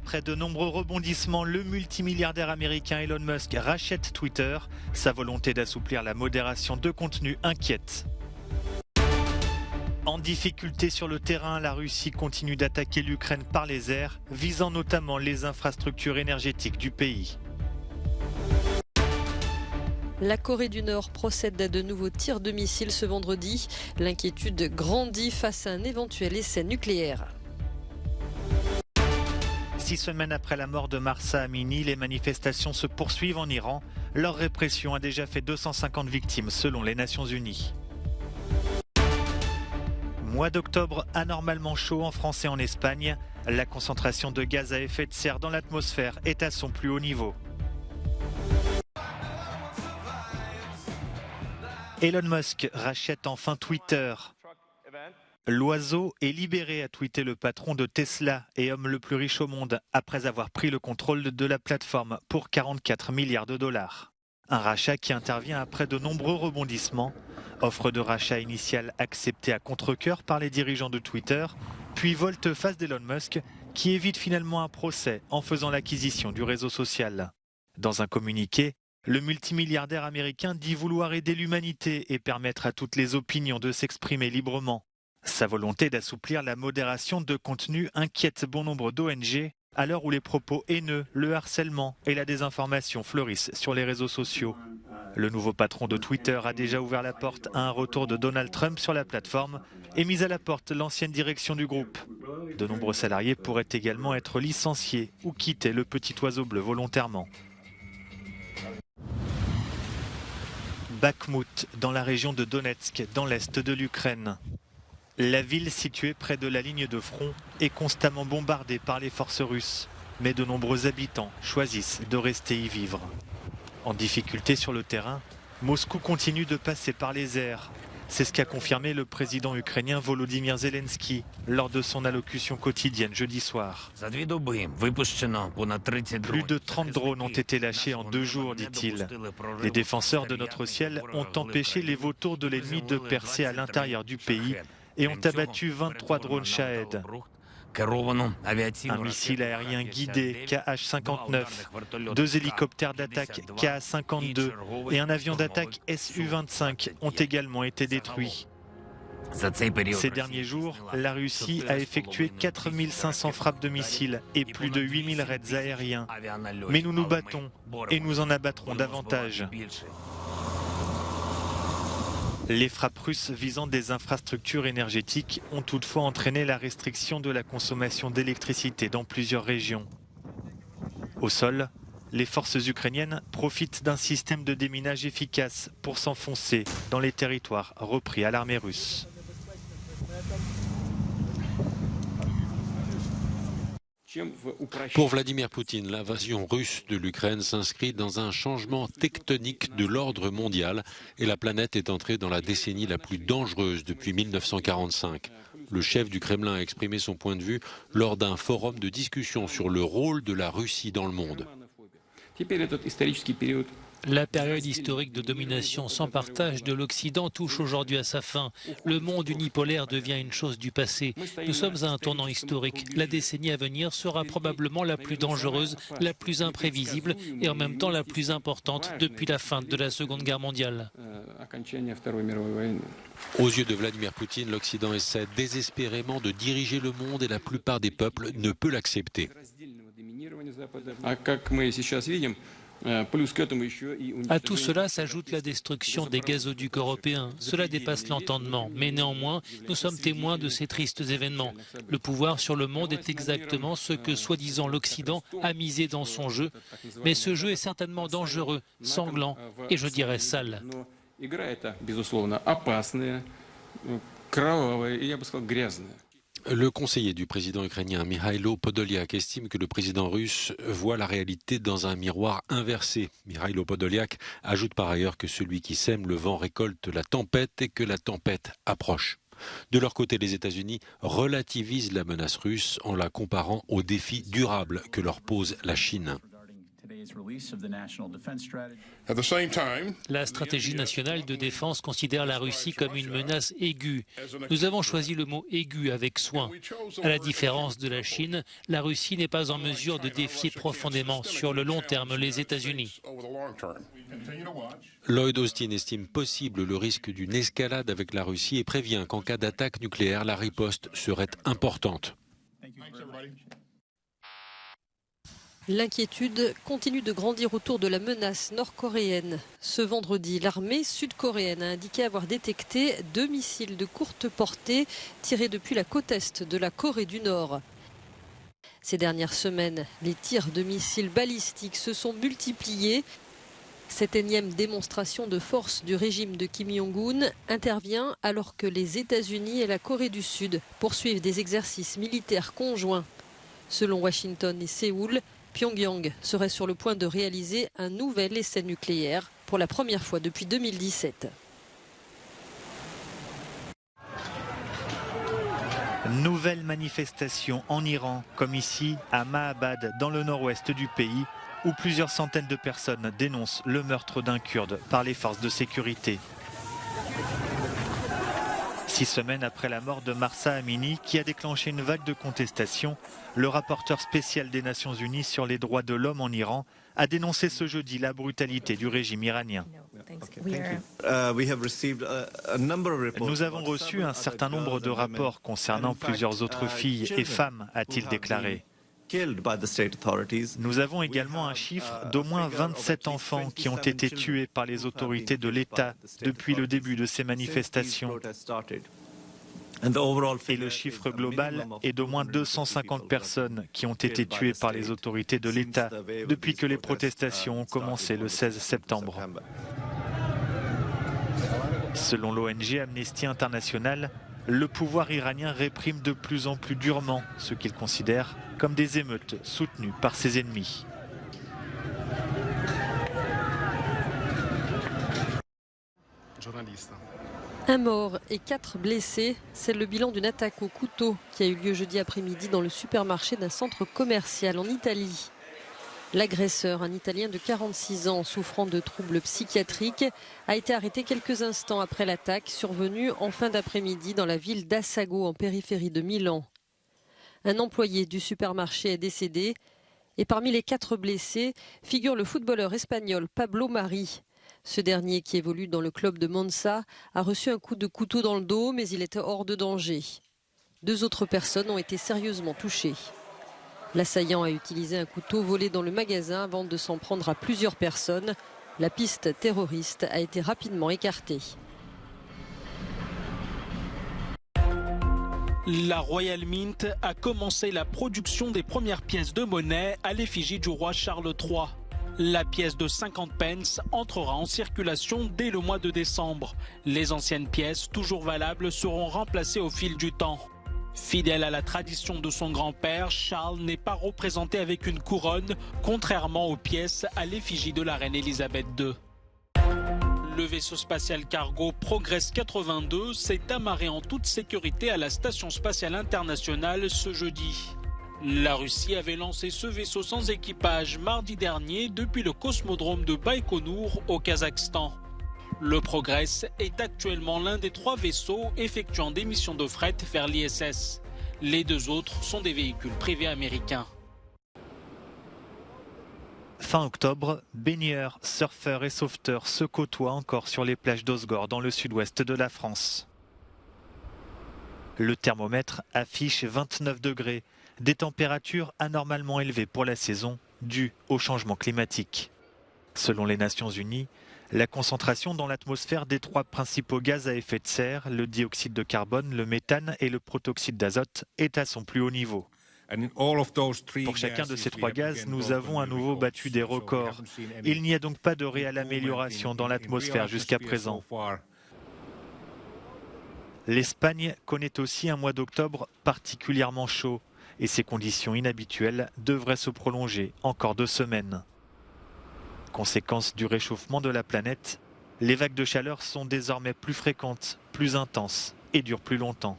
Après de nombreux rebondissements, le multimilliardaire américain Elon Musk rachète Twitter. Sa volonté d'assouplir la modération de contenu inquiète. En difficulté sur le terrain, la Russie continue d'attaquer l'Ukraine par les airs, visant notamment les infrastructures énergétiques du pays. La Corée du Nord procède à de nouveaux tirs de missiles ce vendredi. L'inquiétude grandit face à un éventuel essai nucléaire. 6 semaines après la mort de Mahsa Amini, les manifestations se poursuivent en Iran. Leur répression a déjà fait 250 victimes selon les Nations Unies. Mois d'octobre anormalement chaud en France et en Espagne. La concentration de gaz à effet de serre dans l'atmosphère est à son plus haut niveau. Elon Musk rachète enfin Twitter. L'oiseau est libéré, a tweeté le patron de Tesla et homme le plus riche au monde après avoir pris le contrôle de la plateforme pour 44 milliards de dollars. Un rachat qui intervient après de nombreux rebondissements. Offre de rachat initiale acceptée à contre-cœur par les dirigeants de Twitter, puis volte-face d'Elon Musk qui évite finalement un procès en faisant l'acquisition du réseau social. Dans un communiqué, le multimilliardaire américain dit vouloir aider l'humanité et permettre à toutes les opinions de s'exprimer librement. Sa volonté d'assouplir la modération de contenu inquiète bon nombre d'ONG à l'heure où les propos haineux, le harcèlement et la désinformation fleurissent sur les réseaux sociaux. Le nouveau patron de Twitter a déjà ouvert la porte à un retour de Donald Trump sur la plateforme et mis à la porte l'ancienne direction du groupe. De nombreux salariés pourraient également être licenciés ou quitter le petit oiseau bleu volontairement. Bakhmout, dans la région de Donetsk, dans l'est de l'Ukraine. La ville située près de la ligne de front est constamment bombardée par les forces russes, mais de nombreux habitants choisissent de rester y vivre. En difficulté sur le terrain, Moscou continue de passer par les airs. C'est ce qu'a confirmé le président ukrainien Volodymyr Zelensky lors de son allocution quotidienne jeudi soir. Plus de 30 drones ont été lâchés en 2 jours, dit-il. Les défenseurs de notre ciel ont empêché les vautours de l'ennemi de percer à l'intérieur du pays et ont abattu 23 drones Shahed. Un missile aérien guidé KH-59, 2 hélicoptères d'attaque KA-52 et un avion d'attaque Su-25 ont également été détruits. Ces derniers jours, la Russie a effectué 4500 frappes de missiles et plus de 8000 raids aériens. Mais nous nous battons et nous en abattrons davantage. Les frappes russes visant des infrastructures énergétiques ont toutefois entraîné la restriction de la consommation d'électricité dans plusieurs régions. Au sol, les forces ukrainiennes profitent d'un système de déminage efficace pour s'enfoncer dans les territoires repris à l'armée russe. Pour Vladimir Poutine, l'invasion russe de l'Ukraine s'inscrit dans un changement tectonique de l'ordre mondial et la planète est entrée dans la décennie la plus dangereuse depuis 1945. Le chef du Kremlin a exprimé son point de vue lors d'un forum de discussion sur le rôle de la Russie dans le monde. La période historique de domination sans partage de l'Occident touche aujourd'hui à sa fin. Le monde unipolaire devient une chose du passé. Nous sommes à un tournant historique. La décennie à venir sera probablement la plus dangereuse, la plus imprévisible et en même temps la plus importante depuis la fin de la Seconde Guerre mondiale. Aux yeux de Vladimir Poutine, l'Occident essaie désespérément de diriger le monde et la plupart des peuples ne peut l'accepter. À tout cela s'ajoute la destruction des gazoducs européens. Cela dépasse l'entendement, mais néanmoins, nous sommes témoins de ces tristes événements. Le pouvoir sur le monde est exactement ce que, soi-disant, l'Occident a misé dans son jeu, mais ce jeu est certainement dangereux, sanglant et je dirais sale. Le conseiller du président ukrainien Mikhailo Podolyak estime que le président russe voit la réalité dans un miroir inversé. Mikhailo Podolyak ajoute par ailleurs que celui qui sème le vent récolte la tempête et que la tempête approche. De leur côté, les États-Unis relativisent la menace russe en la comparant aux défis durables que leur pose la Chine. La stratégie nationale de défense considère la Russie comme une menace aiguë. Nous avons choisi le mot aigu avec soin. À la différence de la Chine, la Russie n'est pas en mesure de défier profondément sur le long terme les États-Unis. Lloyd Austin estime possible le risque d'une escalade avec la Russie et prévient qu'en cas d'attaque nucléaire, la riposte serait importante. L'inquiétude continue de grandir autour de la menace nord-coréenne. Ce vendredi, l'armée sud-coréenne a indiqué avoir détecté 2 missiles de courte portée tirés depuis la côte est de la Corée du Nord. Ces dernières semaines, les tirs de missiles balistiques se sont multipliés. Cette énième démonstration de force du régime de Kim Jong-un intervient alors que les États-Unis et la Corée du Sud poursuivent des exercices militaires conjoints. Selon Washington et Séoul, Pyongyang serait sur le point de réaliser un nouvel essai nucléaire pour la première fois depuis 2017. Nouvelle manifestation en Iran, comme ici à Mahabad, dans le nord-ouest du pays, où plusieurs centaines de personnes dénoncent le meurtre d'un Kurde par les forces de sécurité. 6 semaines après la mort de Mahsa Amini, qui a déclenché une vague de contestation, le rapporteur spécial des Nations Unies sur les droits de l'homme en Iran a dénoncé ce jeudi la brutalité du régime iranien. Nous avons reçu un certain nombre de rapports concernant plusieurs autres filles et femmes, a-t-il déclaré. Nous avons également un chiffre d'au moins 27 enfants qui ont été tués par les autorités de l'État depuis le début de ces manifestations. Et le chiffre global est d'au moins 250 personnes qui ont été tuées par les autorités de l'État depuis que les protestations ont commencé le 16 septembre. Selon l'ONG Amnesty International, le pouvoir iranien réprime de plus en plus durement ce qu'il considère comme des émeutes soutenues par ses ennemis. Un mort et 4 blessés, c'est le bilan d'une attaque au couteau qui a eu lieu jeudi après-midi dans le supermarché d'un centre commercial en Italie. L'agresseur, un Italien de 46 ans souffrant de troubles psychiatriques, a été arrêté quelques instants après l'attaque survenue en fin d'après-midi dans la ville d'Assago en périphérie de Milan. Un employé du supermarché est décédé et parmi les 4 blessés figure le footballeur espagnol Pablo Mari. Ce dernier, qui évolue dans le club de Monza, a reçu un coup de couteau dans le dos mais il était hors de danger. 2 autres personnes ont été sérieusement touchées. L'assaillant a utilisé un couteau volé dans le magasin avant de s'en prendre à plusieurs personnes. La piste terroriste a été rapidement écartée. La Royal Mint a commencé la production des premières pièces de monnaie à l'effigie du roi Charles III. La pièce de 50 pence entrera en circulation dès le mois de décembre. Les anciennes pièces, toujours valables, seront remplacées au fil du temps. Fidèle à la tradition de son grand-père, Charles n'est pas représenté avec une couronne, contrairement aux pièces à l'effigie de la reine Elisabeth II. Le vaisseau spatial cargo Progress 82 s'est amarré en toute sécurité à la Station spatiale internationale ce jeudi. La Russie avait lancé ce vaisseau sans équipage mardi dernier depuis le cosmodrome de Baïkonour au Kazakhstan. Le Progress est actuellement l'un des 3 vaisseaux effectuant des missions de fret vers l'ISS. Les 2 autres sont des véhicules privés américains. Fin octobre, baigneurs, surfeurs et sauveteurs se côtoient encore sur les plages d'Osgore dans le sud-ouest de la France. Le thermomètre affiche 29 degrés, des températures anormalement élevées pour la saison dues au changement climatique. Selon les Nations Unies, la concentration dans l'atmosphère des 3 principaux gaz à effet de serre, le dioxyde de carbone, le méthane et le protoxyde d'azote, est à son plus haut niveau. Pour chacun de ces 3 gaz, nous avons à nouveau battu des records. Il n'y a donc pas de réelle amélioration dans l'atmosphère jusqu'à présent. L'Espagne connaît aussi un mois d'octobre particulièrement chaud et ces conditions inhabituelles devraient se prolonger encore 2 semaines. Conséquence du réchauffement de la planète, les vagues de chaleur sont désormais plus fréquentes, plus intenses et durent plus longtemps.